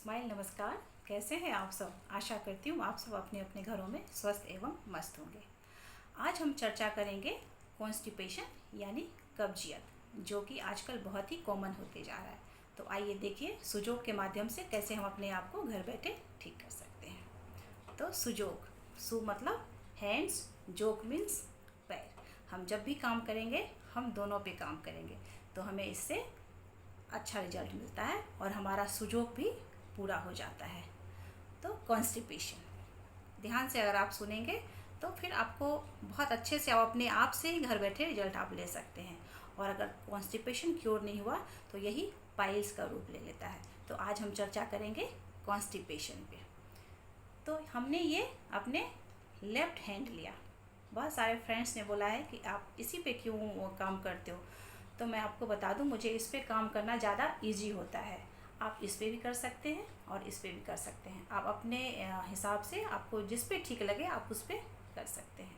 Smile नमस्कार। कैसे हैं आप सब? आशा करती हूँ आप सब अपने अपने घरों में स्वस्थ एवं मस्त होंगे। आज हम चर्चा करेंगे कॉन्स्टिपेशन यानी कब्जियत, जो कि आजकल बहुत ही कॉमन होते जा रहा है। तो आइए देखिए सुजोग के माध्यम से कैसे हम अपने आप को घर बैठे ठीक कर सकते हैं। तो सुजोग, सु मतलब हैंड्स, जोग मीन्स पैर। हम जब भी काम करेंगे हम दोनों पे काम करेंगे तो हमें इससे अच्छा रिजल्ट मिलता है और हमारा सुजोग भी पूरा हो जाता है। तो कॉन्स्टिपेशन, ध्यान से अगर आप सुनेंगे तो फिर आपको बहुत अच्छे से आप अपने आप से ही घर बैठे रिजल्ट आप ले सकते हैं। और अगर कॉन्स्टिपेशन क्योर नहीं हुआ तो यही पाइल्स का रूप ले लेता है। तो आज हम चर्चा करेंगे कॉन्स्टिपेशन पे। तो हमने ये अपने लेफ्ट हैंड लिया। बहुत सारे फ्रेंड्स ने बोला है कि आप इसी पे क्यों काम करते हो, तो मैं आपको बता दूं मुझे इस पे काम करना ज़्यादा इजी होता है। आप इस पे भी कर सकते हैं और इस पे भी कर सकते हैं। आप अपने हिसाब से आपको जिस पे ठीक लगे आप उस पे कर सकते हैं।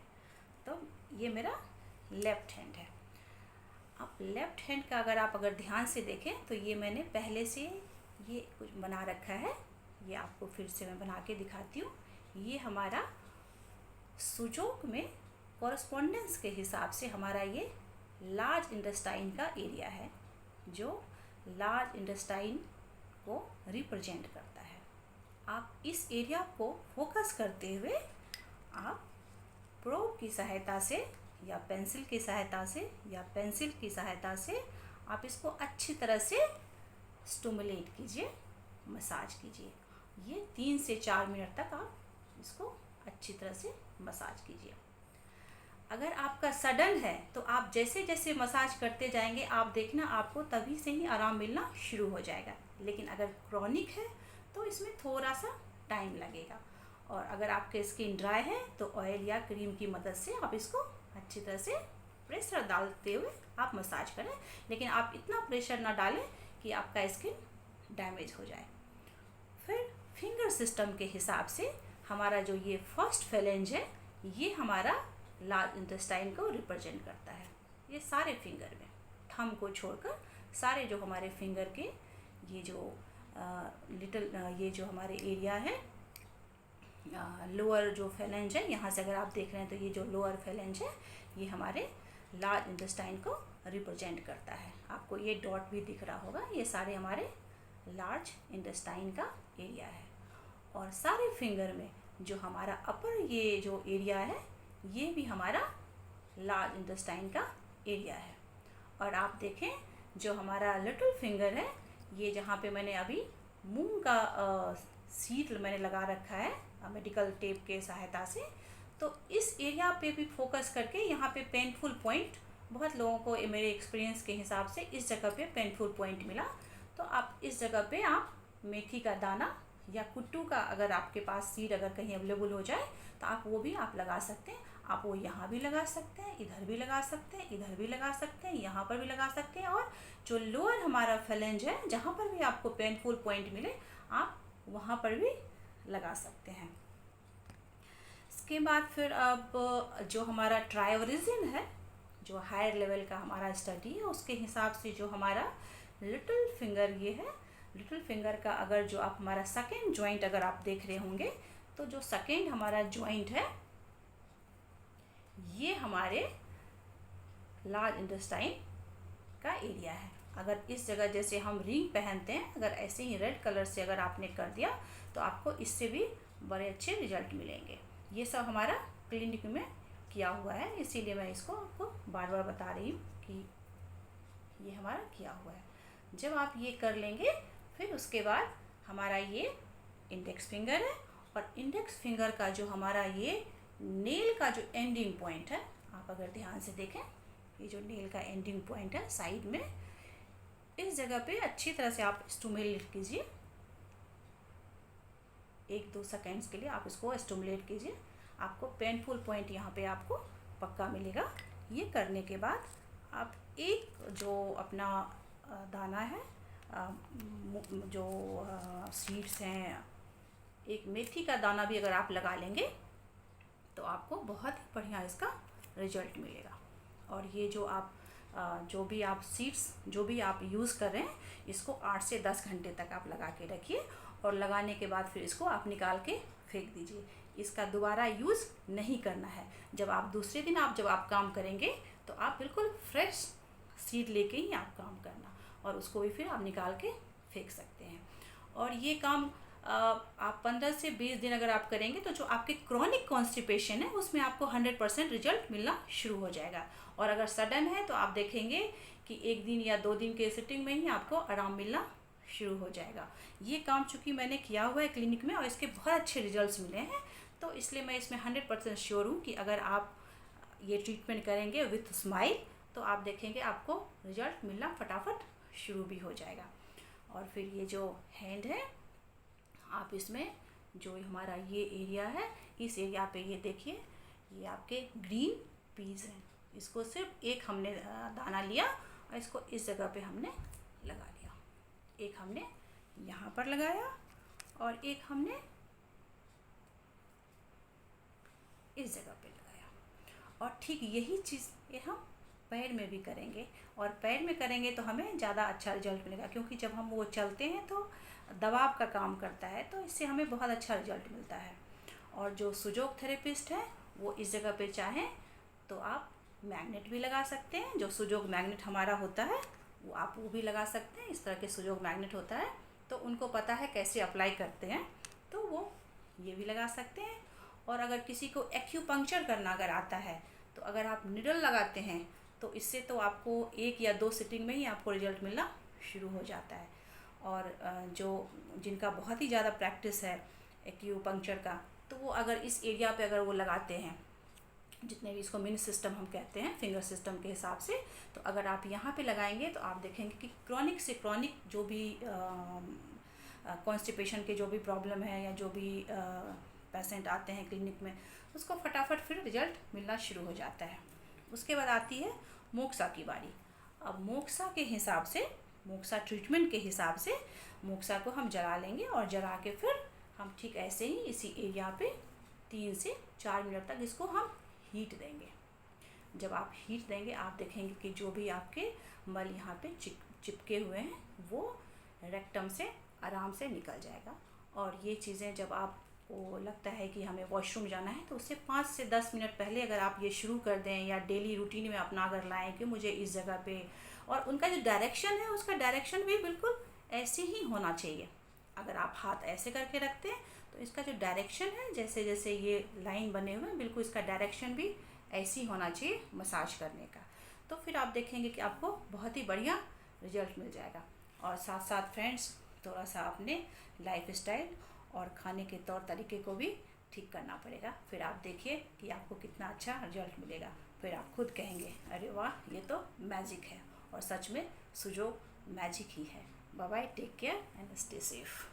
तो ये मेरा लेफ़्ट हैंड है। आप लेफ़्ट हैंड का अगर ध्यान से देखें तो ये मैंने पहले से ये कुछ बना रखा है। ये आपको फिर से मैं बना के दिखाती हूँ। ये हमारा सुजोग में कॉरस्पॉन्डेंस के हिसाब से हमारा ये लार्ज इंटेस्टाइन का एरिया है, जो लार्ज इंटेस्टाइन को रिप्रेजेंट करता है। आप इस एरिया को फोकस करते हुए आप प्रोब की सहायता से या पेंसिल की सहायता से आप इसको अच्छी तरह से स्टिमुलेट कीजिए, मसाज कीजिए। ये 3 से 4 मिनट तक आप इसको अच्छी तरह से मसाज कीजिए। अगर आपका सडन है तो आप जैसे जैसे मसाज करते जाएंगे आप देखना आपको तभी से ही आराम मिलना शुरू हो जाएगा। लेकिन अगर क्रॉनिक है तो इसमें थोड़ा सा टाइम लगेगा। और अगर आपके स्किन ड्राई है तो ऑयल या क्रीम की मदद से आप इसको अच्छी तरह से प्रेशर डालते हुए आप मसाज करें। लेकिन आप इतना प्रेशर ना डालें कि आपका स्किन डैमेज हो जाए। फिर फिंगर सिस्टम के हिसाब से हमारा जो ये फर्स्ट फेलेंज है ये हमारा लार्ज इंटेस्टाइन को रिप्रेजेंट करता है। ये सारे फिंगर में, थंब को छोड़कर सारे जो हमारे फिंगर के ये जो ये जो हमारे एरिया है, लोअर जो फेलेंज है, यहाँ से अगर आप देख रहे हैं तो ये जो लोअर फेलेंज है ये हमारे लार्ज इंटेस्टाइन को रिप्रेजेंट करता है। आपको ये डॉट भी दिख रहा होगा, ये सारे हमारे लार्ज इंटेस्टाइन का एरिया है। और सारे फिंगर में जो हमारा अपर ये जो एरिया है ये भी हमारा लार्ज इंटेस्टाइन का एरिया है। और आप देखें जो हमारा लिटिल फिंगर है, ये जहाँ पे मैंने अभी मूंग का सीड मैंने लगा रखा है मेडिकल टेप के सहायता से, तो इस एरिया पे भी फोकस करके यहाँ पे पेनफुल पॉइंट, बहुत लोगों को मेरे एक्सपीरियंस के हिसाब से इस जगह पे पेनफुल पॉइंट मिला। तो आप इस जगह पे आप मेथी का दाना या कुट्टू का अगर आपके पास सीड अगर कहीं अवेलेबल हो जाए तो आप वो भी आप लगा सकते हैं। आप वो यहाँ भी लगा सकते हैं, इधर भी लगा सकते हैं, इधर भी लगा सकते हैं, यहाँ पर भी लगा सकते हैं। और जो लोअर हमारा फेलेंज है जहाँ पर भी आपको पेनफुल पॉइंट मिले आप वहाँ पर भी लगा सकते हैं। इसके बाद फिर अब जो हमारा ट्राइवरिजिन है, जो हायर लेवल का हमारा स्टडी है, उसके हिसाब से जो हमारा लिटिल फिंगर ये है, लिटिल फिंगर का अगर जो आप हमारा सेकेंड जॉइंट अगर आप देख रहे होंगे तो जो सेकेंड हमारा जॉइंट है ये हमारे लार्ज इंटेस्टाइन का एरिया है। अगर इस जगह जैसे हम रिंग पहनते हैं, अगर ऐसे ही रेड कलर से अगर आपने कर दिया तो आपको इससे भी बड़े अच्छे रिजल्ट मिलेंगे। ये सब हमारा क्लिनिक में किया हुआ है, इसीलिए मैं इसको आपको बार बार बता रही हूँ कि ये हमारा किया हुआ है। जब आप ये कर लेंगे फिर उसके बाद हमारा ये इंडेक्स फिंगर है, और इंडेक्स फिंगर का जो हमारा ये नेल का जो एंडिंग पॉइंट है, आप अगर ध्यान से देखें ये जो नेल का एंडिंग पॉइंट है साइड में, इस जगह पे अच्छी तरह से आप स्टिमुलेट कीजिए। 1-2 सेकेंड्स के लिए आप इसको स्टिमुलेट कीजिए। आपको पेनफुल पॉइंट यहाँ पे आपको पक्का मिलेगा। ये करने के बाद आप एक जो अपना दाना है, जो सीड्स हैं, एक मेथी का दाना भी अगर आप लगा लेंगे तो आपको बहुत ही बढ़िया इसका रिजल्ट मिलेगा। और ये जो आप जो भी आप सीड्स जो भी आप यूज़ कर रहे हैं, इसको 8 से 10 घंटे तक आप लगा के रखिए, और लगाने के बाद फिर इसको आप निकाल के फेंक दीजिए। इसका दोबारा यूज़ नहीं करना है। जब आप दूसरे दिन जब आप काम करेंगे तो आप बिल्कुल फ्रेश सीड लेके ही आप काम करना, और उसको भी फिर आप निकाल के फेंक सकते हैं। और ये काम आप 15 से 20 दिन अगर आप करेंगे तो जो आपके क्रॉनिक कॉन्स्टिपेशन है उसमें आपको 100% रिजल्ट मिलना शुरू हो जाएगा। और अगर सडन है तो आप देखेंगे कि 1 दिन या 2 दिन के सिटिंग में ही आपको आराम मिलना शुरू हो जाएगा। ये काम चूँकि मैंने किया हुआ है क्लिनिक में और इसके बहुत अच्छे रिजल्ट्स मिले हैं, तो इसलिए मैं इसमें 100% श्योर हूँ कि अगर आप ये ट्रीटमेंट करेंगे विथ स्माइल तो आप देखेंगे आपको रिजल्ट मिलना फटाफट शुरू भी हो जाएगा। और फिर ये जो हैंड है, आप इसमें जो हमारा ये एरिया है, इस एरिया पे ये देखिए, ये आपके ग्रीन पीस हैं। इसको सिर्फ एक हमने दाना लिया और इसको इस जगह पे हमने लगा लिया। एक हमने यहाँ पर लगाया और एक हमने इस जगह पे लगाया। और ठीक यही चीज़ ये हम पैर में भी करेंगे, और पैर में करेंगे तो हमें ज़्यादा अच्छा रिजल्ट मिलेगा, क्योंकि जब हम वो चलते हैं तो दबाव का काम करता है, तो इससे हमें बहुत अच्छा रिजल्ट मिलता है। और जो सुजोग थेरेपिस्ट है वो इस जगह पे चाहें तो आप मैग्नेट भी लगा सकते हैं। जो सुजोग मैग्नेट हमारा होता है वो आप वो भी लगा सकते हैं। इस तरह के सुजोग मैग्नेट होता है, तो उनको पता है कैसे अप्लाई करते हैं, तो वो ये भी लगा सकते हैं। और अगर किसी को एक्यूपंक्चर करना अगर आता है, तो अगर आप निडल लगाते हैं तो इससे तो आपको 1 या 2 सिटिंग में ही आपको रिजल्ट मिलना शुरू हो जाता है। और जो जिनका बहुत ही ज़्यादा प्रैक्टिस है एक्यूपंक्चर का, तो वो अगर इस एरिया पे अगर वो लगाते हैं, जितने भी इसको मिनी सिस्टम हम कहते हैं फिंगर सिस्टम के हिसाब से, तो अगर आप यहाँ पे लगाएंगे तो आप देखेंगे कि क्रॉनिक से क्रॉनिक जो भी कॉन्स्टिपेशन के जो भी प्रॉब्लम है या जो भी पेशेंट आते हैं क्लिनिक में, उसको फटाफट फिर रिजल्ट मिलना शुरू हो जाता है। उसके बाद आती है मोक्सा की बारी। अब मोक्सा के हिसाब से, मोक्सा ट्रीटमेंट के हिसाब से मोक्सा को हम जला लेंगे, और जला के फिर हम ठीक ऐसे ही इसी एरिया पे 3 से 4 मिनट तक इसको हम हीट देंगे। जब आप हीट देंगे आप देखेंगे कि जो भी आपके मल यहाँ पे चिपके हुए हैं वो रेक्टम से आराम से निकल जाएगा। और ये चीज़ें जब आपको लगता है कि हमें वॉशरूम जाना है, तो उससे 5 से 10 मिनट पहले अगर आप ये शुरू कर दें या डेली रूटीन में अपना अगर लाएँ कि मुझे इस जगह पे, और उनका जो डायरेक्शन है उसका डायरेक्शन भी बिल्कुल ऐसे ही होना चाहिए। अगर आप हाथ ऐसे करके रखते हैं तो इसका जो डायरेक्शन है, जैसे जैसे ये लाइन बने हुए हैं, बिल्कुल इसका डायरेक्शन भी ऐसे ही होना चाहिए मसाज करने का। तो फिर आप देखेंगे कि आपको बहुत ही बढ़िया रिजल्ट मिल जाएगा। और साथ साथ फ्रेंड्स, थोड़ा सा अपने लाइफ स्टाइल और खाने के तौर तरीके को भी ठीक करना पड़ेगा। फिर आप देखिए कि आपको कितना अच्छा रिजल्ट मिलेगा। फिर आप खुद कहेंगे अरे वाह, ये तो मैजिक है। और सच में सुजोग मैजिक ही है। Bye bye, take care and stay safe.